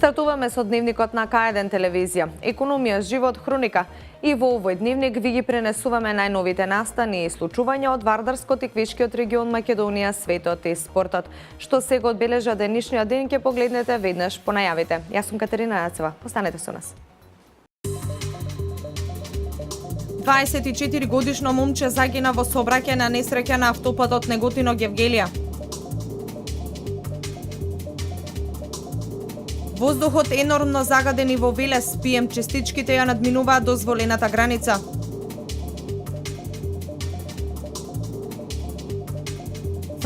Стартуваме со дневникот на К1 телевизија. Економија, живот, хроника. И во овој дневник ви ги пренесуваме најновите настани и случувања од Вардарскот и Квишкиот регион Македонија, светот и спортот. Што сега одбележа денешниот ден ќе погледнете веднаш по најавите. Јас сум Катерина Нацева. Останете со нас. 24 годишно момче загина во сообраќајна несреќа на автопатот Неготино-Гевгелија. Воздухот енормно загаден и во Велес, ПМ частичките ја надминуваат дозволената граница.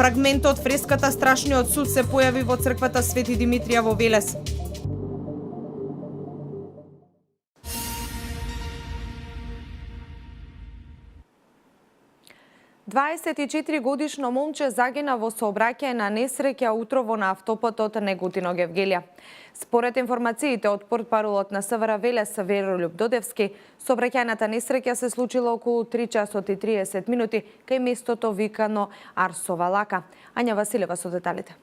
Фрагмент од фреската Страшниот суд се појави во црквата Свети Димитрија во Велес. годишно момче загина во сообраќајна несреќа утрово на автопатот Неготино-Гевгелија. Според информациите од портпаролот на СВР Велес Веролюб Додевски, сообраќајната несреќа се случила околу 3 часот и 30 минути кај местото викано Арсова Лака. Ања Василева со деталите.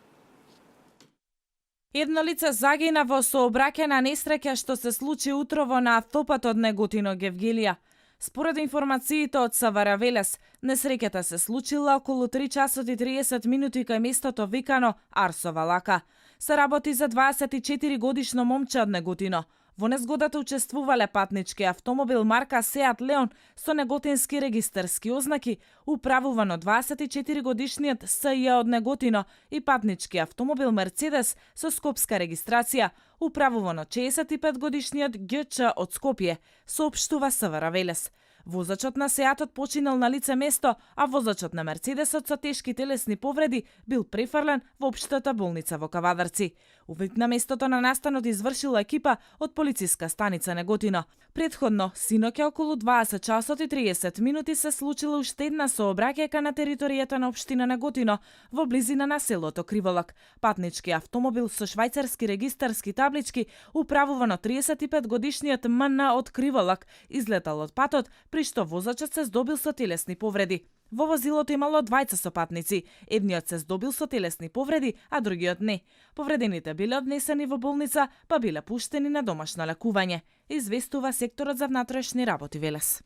Едно лице загина во сообраќајна несреќа што се случи утрово на автопатот Неготино-Гевгелија. Според информациите од СВР Велес, несреќата се случила околу 3 часот и 30 минути кај местото викано Арсова Лака. Се работи за 24 годишно момче од Неготино. Во незгодата учествувале патнички автомобил марка Сеат Леон со неготински регистарски ознаки, управуван од 24 годишниот СЈ од Неготино и патнички автомобил Мерцедес со скопска регистрација, управуван од 65 годишниот ГЧ од Скопје, соопштува СВР Велес. Возачот на Сеатот починал на лице место, а возачот на Мерцедесот со тешки телесни повреди бил префрлен во општата болница во Кавадарци. Увид на местото на настанот извршила екипа од полициска станица Неготино. Предходно, синоќа околу 20 часот и 30 минути се случила уште една сообраќајка на територијата на општина Неготино во близина на селото Криволак. Патнички автомобил со швајцарски регистарски таблички, управуван од 35 годишниот МН од Криволак, излетал од патот, при што возачот се здобил со телесни повреди. Во возилото имало двајца сопатници. Едниот се здобил со телесни повреди, а другиот не. Повредените биле однесени во болница, па биле пуштени на домашно лекување, известува секторот за внатрешни работи Велес.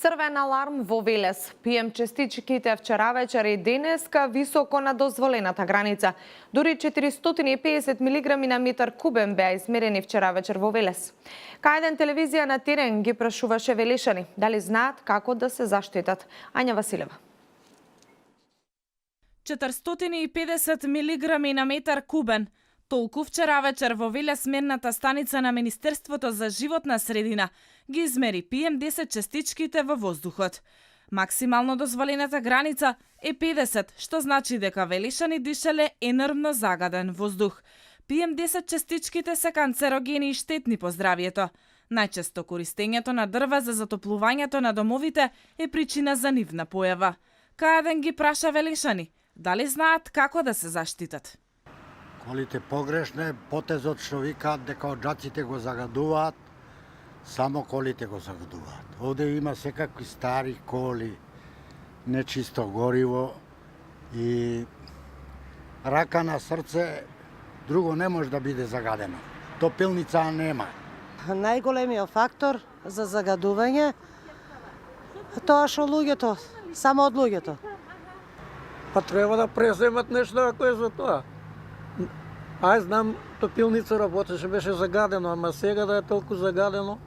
Црвен аларм во Велес. ПМ частичките вчера вечер и денеска високо на дозволената граница. Дури 450 милиграми на метар кубен беа измерени вчера вечер во Велес. К1 телевизија на терен ги прашуваше велешани дали знаат како да се заштитат. Ања Василева. 450 милиграми на метар кубен. Толку вчера вечер во Велес мерната станица на Министерството за животна средина ги измери PM10 частичките во воздухот. Максимално дозволената граница е 50, што значи дека велешани дишале енормно загаден воздух. PM10 частичките се канцерогени и штетни по здравието. Најчесто користењето на дрва за затоплувањето на домовите е причина за нивна појава. К1 ги праша велешани дали знаат како да се заштитат. Колите погрешне, потезот што викаат дека оджаците го загадуваат, само колите го загадуваат. Овде има секакви стари коли, нечисто гориво и рака на срце, друго не може да биде загадено. Топилница нема. Најголемиот фактор за загадување тоа што луѓето, само од луѓето. Па треба да преземат нешто ако е за тоа. Ај знам, топилница работеше, беше загадено, ама сега да е толку загадено.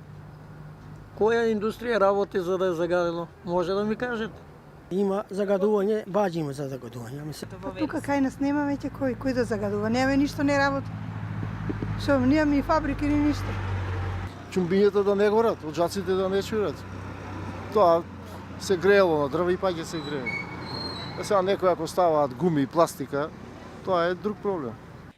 Која индустрија работи за да е загадено? Може да ми кажете? Има загадување, баџи има за загадување. Тука кај нас нема веќе кој да загадува. Нема ништо не работи. Што, нема ни фабрики, ни ништо. Чумбињата да не горат, оджаците да не чурат. Тоа се греело на дрва и паќе се грее. Сега некои ако ставаат гуми и пластика, Тоа е друг проблем.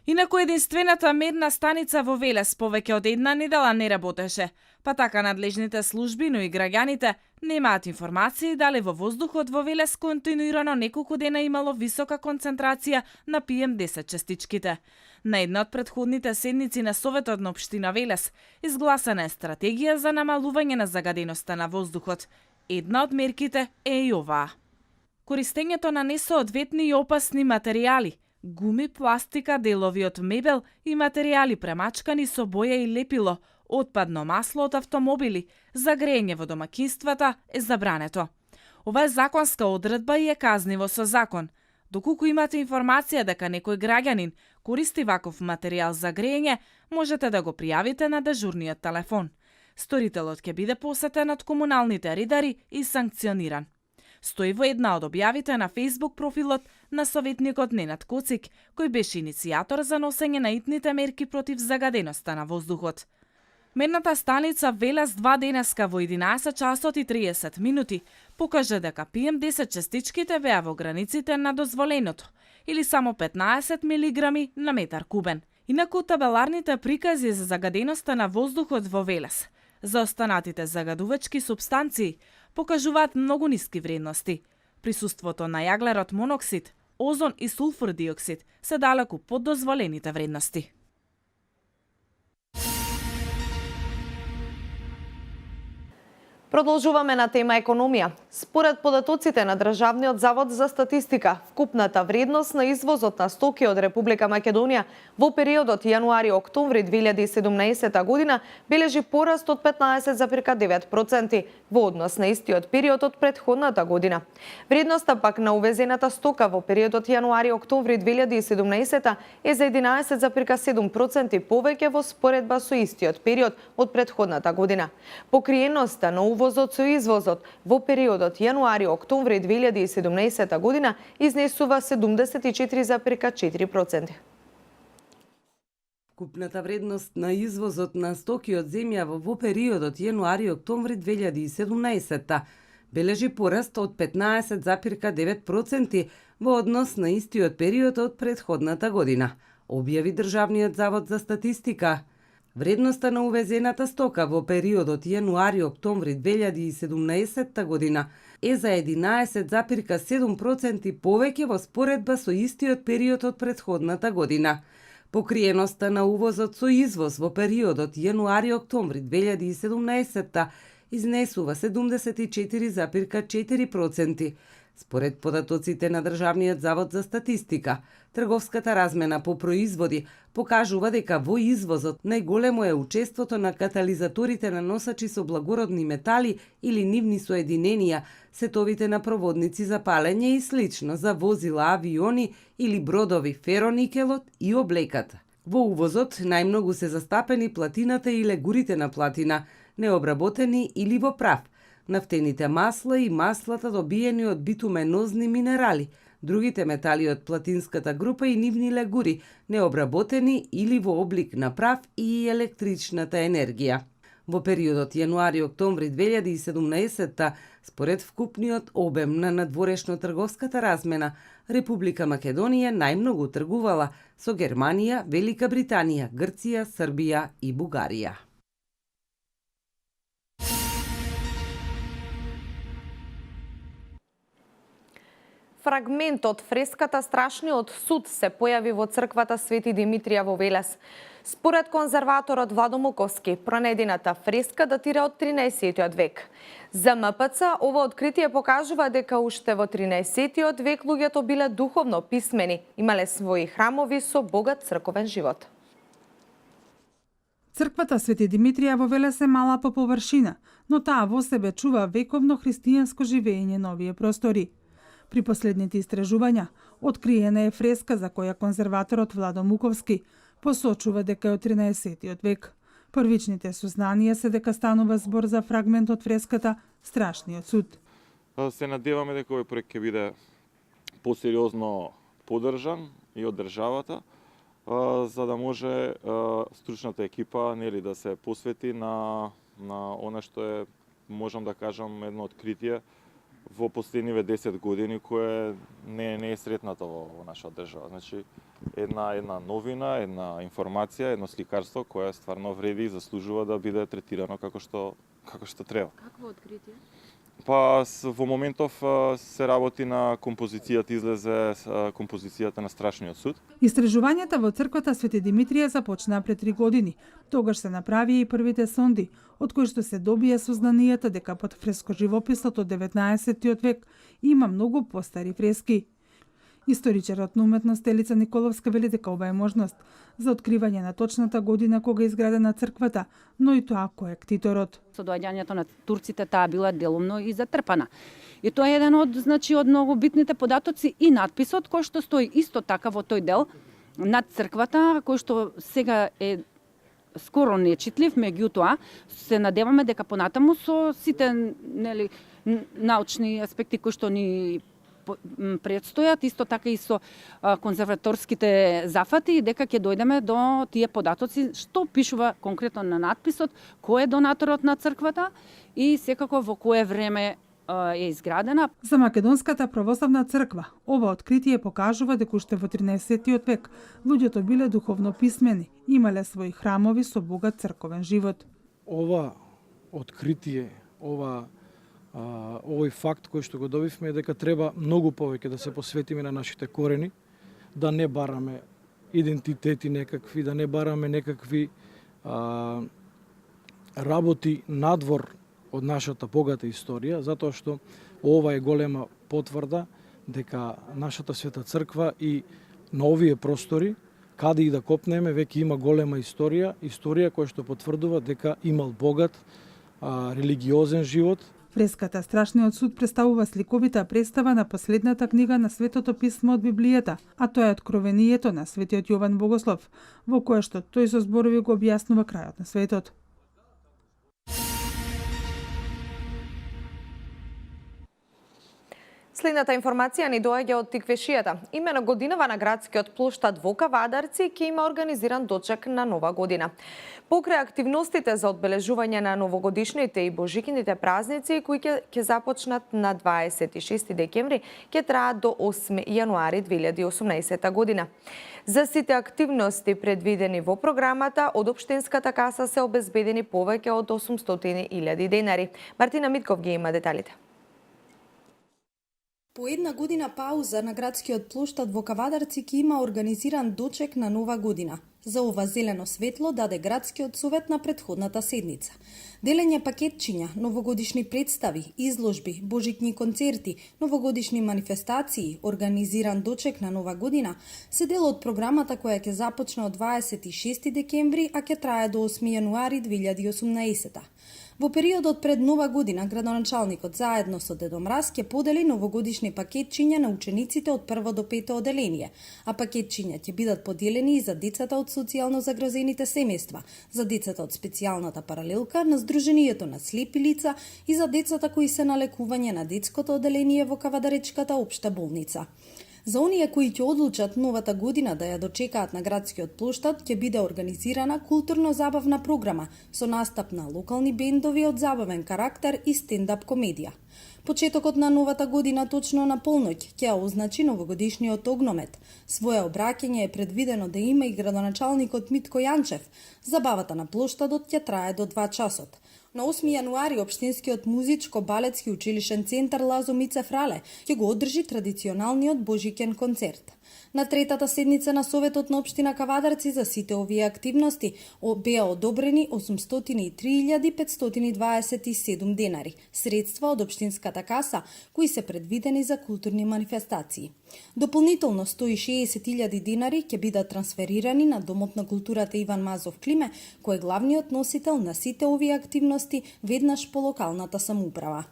Инаку единствената мерна станица во Велес повеќе од една недела не работеше, па така надлежните служби, но и граѓаните немаат информации дали во воздухот во Велес континуирано неколку дена имало висока концентрација на PM10 частичките. На една од претходните седници на Советот на општина Велес изгласана е стратегија за намалување на загаденоста на воздухот. Една од мерките е и оваа. Користењето на несоодветни и опасни материјали, гуми, пластика, делови од мебел и материјали премачкани со боја и лепило, отпадно масло од автомобили, за грејење во домаќинствата е забрането. Ова е законска одредба и е казниво со закон. Доколку имате информација дека некој граѓанин користи ваков материјал за грејење, можете да го пријавите на дежурниот телефон. Сторителот ќе биде посетен од комуналните ридари и санкциониран. Стои во една од објавите на Facebook профилот на советникот Ненад Коцик, кој беше иницијатор за носење на итните мерки против загаденоста на воздухот. Мерната станица Велес 2 денеска во 11 часот и 30 минути покажа дека PM10 частичките беа во границите на дозволеното, или само 15 милиграми на метар кубен. Инаку табеларните прикази за загаденоста на воздухот во Велес за останатите загадувачки супстанции покажуваат многу ниски вредности. Присуството на јаглерод моноксид, озон и сулфур диоксид се далеку под дозволените вредности. Продолжуваме на тема економија. Според податоците на Државниот завод за статистика, вкупната вредност на извозот на стоки од Република Македонија во периодот јануари-октомври 2017 година бележи пораст од 15,9% во однос на истиот период од претходната година. Вредноста пак на увезената стока во периодот јануари-октомври 2017 е за 11,7% повеќе во споредба со истиот период од претходната година. Покриеноста на увозот со извозот во периодот јануари-октомври 2017 година изнесува 74,4%. Вкупната вредност на извозот на стоки од земја во периодот јануари-октомври 2017 бележи пораст од 15,9% во однос на истиот период од претходната година, објави Државниот завод за статистика. Вредноста на увезената стока во периодот јануари-октомври 2017 година е за 11,7% повеќе во споредба со истиот период од претходната година. Покриеноста на увозот со извоз во периодот јануари-октомври 2017 изнесува 74,4%. Според податоците на Државниот завод за статистика, трговската размена по производи покажува дека во извозот најголемо е учеството на катализаторите на носачи со благородни метали или нивни соединенија, сетовите на проводници за палење и слично за возила, авиони или бродови, фероникелот и облеката. Во увозот најмногу се застапени платината и легурите на платина, необработени или во прав, нафтените масла и маслата добиени од битуменозни минерали, другите метали од платинската група и нивни легури, необработени или во облик на прав и електричната енергија. Во периодот јануари-октомври 2017, според вкупниот обем на надворешно-трговската размена, Република Македонија најмногу тргувала со Германија, Велика Британија, Грција, Србија и Бугарија. Фрагмент од фреската Страшниот суд се појави во црквата Свети Димитрија во Велес. Според конзерваторот Владо Муковски, пронедената фреска датира од 13 век. За МПЦ, ова откритие покажува дека уште во 13 век луѓето биле духовно писмени, имале своји храмови со богат црковен живот. Црквата Свети Димитрија во Велес е мала по површина, но таа во себе чува вековно христијанско живење на овие простори. При последните истражувања, откриена е фреска за која конзерваторот Владо Муковски посочува дека е од 13 век. Првичните сознанија се дека станува збор за фрагмент од фреската Страшниот суд. Се надеваме дека овој проект ќе биде посериозно поддржан и од државата, за да може стручната екипа да се посвети на она што е, можам да кажам, едно откритие во последниве 10 години кое не е сретнато во нашата држава. Значи, една новина, една информација, едно сликарство кое стварно вреди и заслужува да биде третирано како што треба. Какво откритие? Па во моментов се работи на композицијата, излезе композицијата на Страшниот суд. Истражувањата во црквата Свети Димитрија започнаа пред 3 години. Тогаш се направија и првите сонди, од кои што се добија сознанијата дека под фреско-живописот од 19 век има многу постари фрески. Историчарот на уметност Елица Николовска вели дека ова е можност за откривање на точната година кога е изградена црквата, но и тоа кој е ктиторот. Со доаѓањето на турците таа била делумно и затрпана. И тоа е еден од многу битните податоци и надписот кој што стои исто така во тој дел над црквата, кој што сега е скоро нечитлив, меѓутоа се надеваме дека понатаму со сите научни аспекти кои што ни предстојат, исто така и со конзерваторските зафати, дека ќе дојдеме до тие податоци, што пишува конкретно на надписот, кој е донаторот на црквата и секако во кое време е изградена. За Македонската православна црква, ова откритие покажува дека уште во 13 век луѓето биле духовно писмени, имале своји храмови со богат црковен живот. Ова откритие, овој факт кој што го добивме е дека треба многу повеќе да се посветиме на нашите корени, да не бараме идентитети некакви, да не бараме некакви работи надвор од нашата богата историја, затоа што ова е голема потврда дека нашата света црква и на овие простори, каде и да копнеме, веќе има голема историја која што потврдува дека имал богат религиозен живот. Фреската Страшниот суд представува сликовита представа на последната книга на Светото писмо од Библијата, а тоа е Откровението на светиот Јован Богослов, во кое што тој со зборови го објаснува крајот на светот. Следната информација ни доаѓа од Тиквешијата. Имено годинава на градскиот плоштад во Кавадарци ќе има организиран дочек на Нова година. Покрај активностите за одбележување на новогодишните и божикините празници, кои ќе започнат на 26 декември, ќе траат до 8 јануари 2018 година. За сите активности предвидени во програмата, од општинската каса се обезбедени повеќе од 800.000 денари. Мартина Митков ги има деталите. По една година пауза на градскиот плоштад во Кавадарци ќе има организиран дочек на Нова година. За ова зелено светло даде градскиот совет на претходната седница. Делење пакетчиња, новогодишни представи, изложби, божикни концерти, новогодишни манифестации, организиран дочек на Нова година се дел од програмата која ќе започне од 26 декември, а ќе трае до 8 јануари 2018. Во периодот пред Нова година, градоначалникот заедно со Дедо Мраз ќе подели новогодишни пакетчиња на учениците од 1 до 5 оделение, а пакетчиња ќе бидат поделени и за децата од социјално загрозените семејства, за децата од специјалната паралелка, на Сдруженијето на слепи лица и за децата кои се на лекување на детското оделение во Кавадаречката општа болница. За оние кои ќе одлучат новата година да ја дочекаат на градскиот плоштад, ќе биде организирана културно-забавна програма со настап на локални бендови од забавен карактер и стендап комедија. Почетокот на новата година точно на полноќ ќе означи новогодишниот огномет. Своје обраќање е предвидено да има и градоначалникот Митко Јанчев. Забавата на плоштадот ќе трае до 2 часот. На 8 јануари општинскиот музичко-балетски училишен центар Лазо Мицев Рале ќе го одржи традиционалниот божикен концерт. На третата седница на Советот на општина Кавадарци за сите овие активности беа одобрени 803.527 денари, средства од општинската каса, кои се предвидени за културни манифестации. Дополнително 160.000 денари ќе бидат трансферирани на Домот на културата Иван Мазов Климе, кој е главниот носител на сите овие активности веднаш по локалната самоуправа.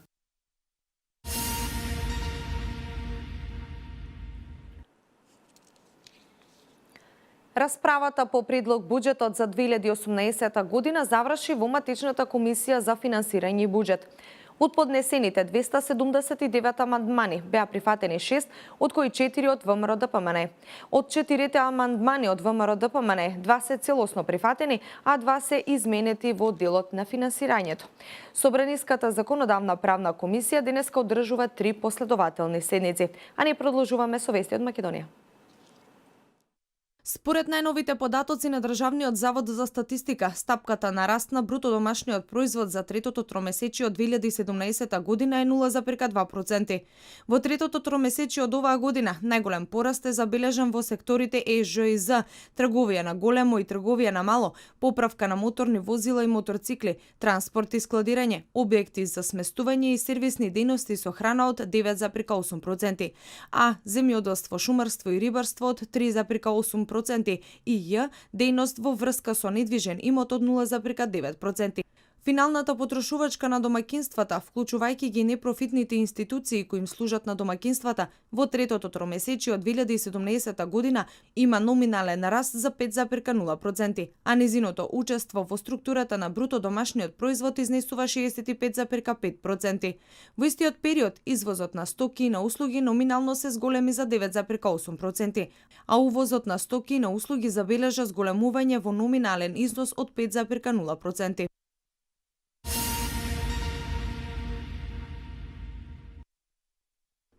Расправата по предлог буџетот за 2018 година заврши во матичната комисија за финансирање и буџет. Од поднесените 279 амандмани беа прифатени 6, од кои 4 од ВМРО ДПМН. Од 4 амандмани од ВМРО ДПМН, 2 се целосно прифатени, а 2 се изменети во делот на финансирањето. Собраниската законодавна правна комисија денеска одржува 3 последователни седници, а ние продолжуваме со вести од Македонија. Според најновите податоци на Државниот завод за статистика, стапката на раст на бруто домашниот производ за третото тромесечие од 2017 година е 0,2%. Во третото тромесечие од оваа година најголем пораст е забележан во секторите ЕЖИЗ, трговија на големо и трговија на мало, поправка на моторни возила и мотоцикли, транспорт и складирање, објекти за сместување и сервисни дејности со храна од 9,8%, а земјоделство, шумарство и рибарство од 3,8% и Ј, дејност во врска со недвижен имот од 0,9%. Финалната потрошувачка на домаќинствата, вклучувајќи ги непрофитните институции кои им служат на домаќинствата, во третото тромесечие од 2017 година има номинален раст за 5,0%, а незиното учество во структурата на бруто домашниот производ изнесува 65,5%. Во истиот период, извозот на стоки и на услуги номинално се зголеми за 9,8%, а увозот на стоки и на услуги забележа зголемување во номинален износ од 5,0%.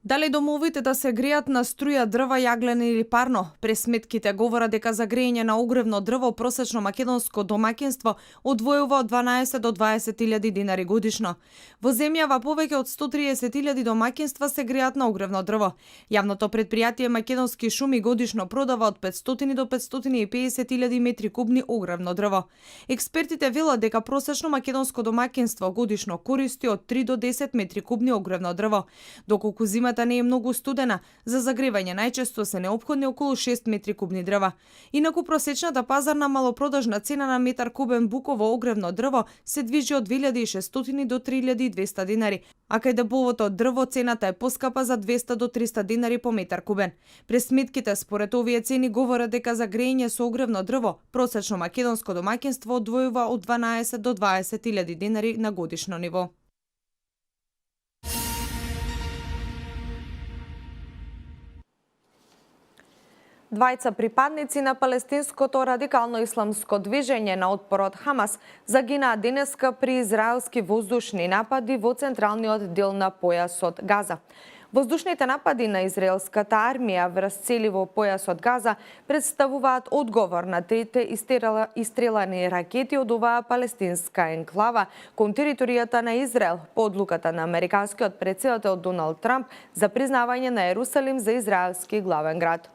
Дали домовите да се греат на струја, дрва, јаглен или парно? Пресметките говорат дека за грејење на огревно дрво просечно македонско домаќинство одвојува од 12 до 20.000 динари годишно. Во земјава повеќе од 130.000 домаќинства се греат на огревно дрво. Јавното претпријатие Македонски шуми годишно продава од 500 до 550.000 метри кубни огревно дрво. Експертите велат дека просечно македонско домаќинство годишно користи од 3 до 10 метри кубни огревно дрво, доколку зимата не е многу студена, за загревање најчесто се неопходни околу 6 метри кубни дрва. Инаку просечната пазарна малопродажна цена на метар кубен буково огревно дрво се движи од 2600 до 3200 динари, а кај дебовото дрво цената е поскапа за 200 до 300 динари по метар кубен. Пресметките според овие цени говорат дека за грејење со огревно дрво просечно македонско домаќинство одвојува од 12 до 20.000 динари на годишно ниво. Двајца припадници на палестинското радикално исламско движење на отпорот Хамас загинаа денеска при израелски воздушни напади во централниот дел на појасот Газа. Воздушните напади на израелската армија врз цели во појасот Газа представуваат одговор на трите истрелани ракети од оваа палестинска енклава кон територијата на Израел по одлуката на американскиот претседател Доналд Трамп за признавање на Ерусалим за израелски главен град.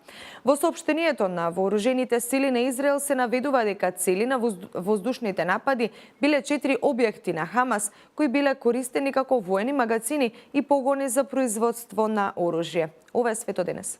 Во соопштението на вооружените сили на Израел се наведува дека цели на воздушните напади биле 4 објекти на Хамас кои биле користени како воени магазини и погони за производство на оружје. Ова е свето денес.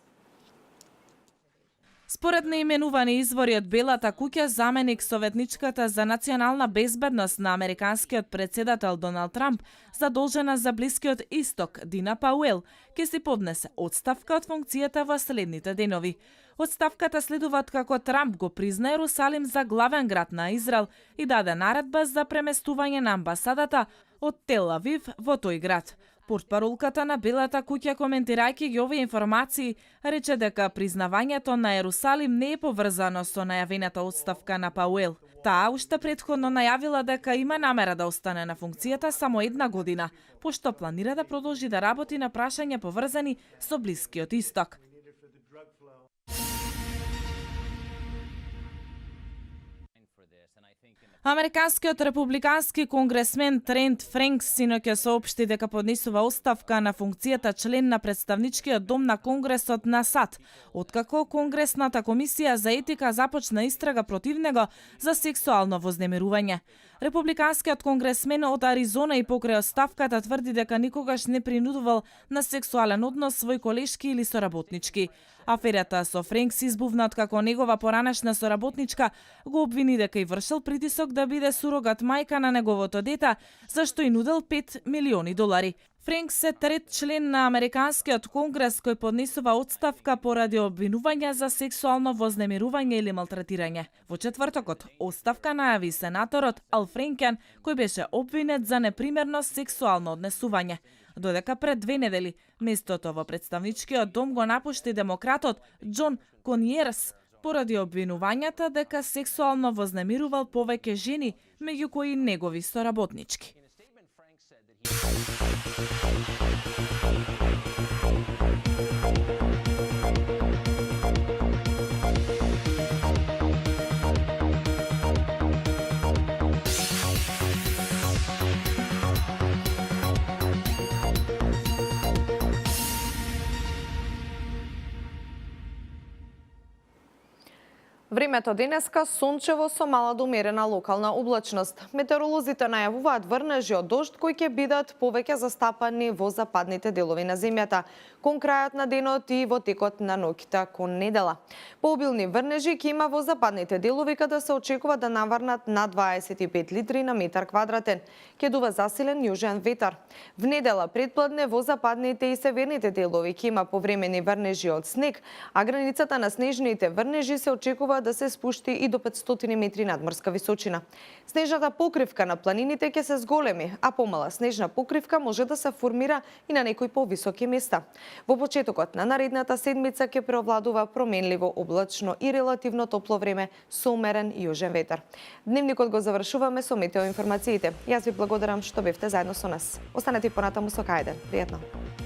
Според неименувани извори од Белата куќа, заменик советничката за национална безбедност на американскиот претседател Доналд Трамп, задолжена за Блискиот Исток, Дина Пауел, ќе си поднесе отставка од функцијата во следните денови. Отставката следува како Трамп го призна Ерусалим за главен град на Израел и даде наредба за преместување на амбасадата од Тел Авив во тој град. Портпаролката на Белата куќа, коментирајќи ги овие информации, рече дека признавањето на Ерусалим не е поврзано со најавената отставка на Пауел. Таа уште претходно најавила дека има намера да остане на функцијата само 1 година, пошто планира да продолжи да работи на прашања поврзани со Блискиот Исток. Американскиот републикански конгресмен Трент Френкс синоќа соопшти дека поднесува оставка на функцијата член на представничкиот дом на Конгресот на САД, откако Конгресната комисија за етика започна истрага против него за сексуално вознемирување. Републиканскиот конгресмен од Аризона и покрај оставката тврди дека никогаш не принудувал на сексуален однос свој колешки или соработнички. Аферата со Френкс избувна откако негова поранешна соработничка го обвини дека и вршил притисок да биде сурогат мајка на неговото дете, зашто и нудел $5 милиони. Френкс е трет член на Американскиот конгрес кој поднесува отставка поради обвинување за сексуално вознемирување или малтретирање. Во четвртокот оставка најави сенаторот Ал Френкен, кој беше обвинет за непримерно сексуално однесување. Додека пред 2 недели местото во представничкиот дом го напушти демократот Џон Кониерс поради обвинувањата дека сексуално вознемирувал повеќе жени, меѓу кои негови соработнички. Времето денеска сончево со мала до умерена локална облачност. Метеоролозите најавуваат врнежи од дожд кои ќе бидат повеќе застапани во западните делови на земјата, кон крајот на денот и во текот на ноќта кон недела. Пообилни врнежи ќе има во западните делови каде се очекува да наврнат на 25 литри на метар квадратен. Ќе дува засилен јужен ветар. В недела предпладне во западните и северните делови ќе има повремени врнежи од снег, а границата на снежните врнежи се очекува да се спушти и до 500 метри надморска височина. Снежната покривка на планините ќе се зголеми, а помала снежна покривка може да се формира и на некои повисоки места. Во почетокот на наредната седмица ќе преовладува променливо облачно и релативно топло време со умерен јужен ветар. Дневникот го завршуваме со метеоинформациите. Јас ви благодарам што бевте заедно со нас. Останете понатаму со Кајден. Пријатно.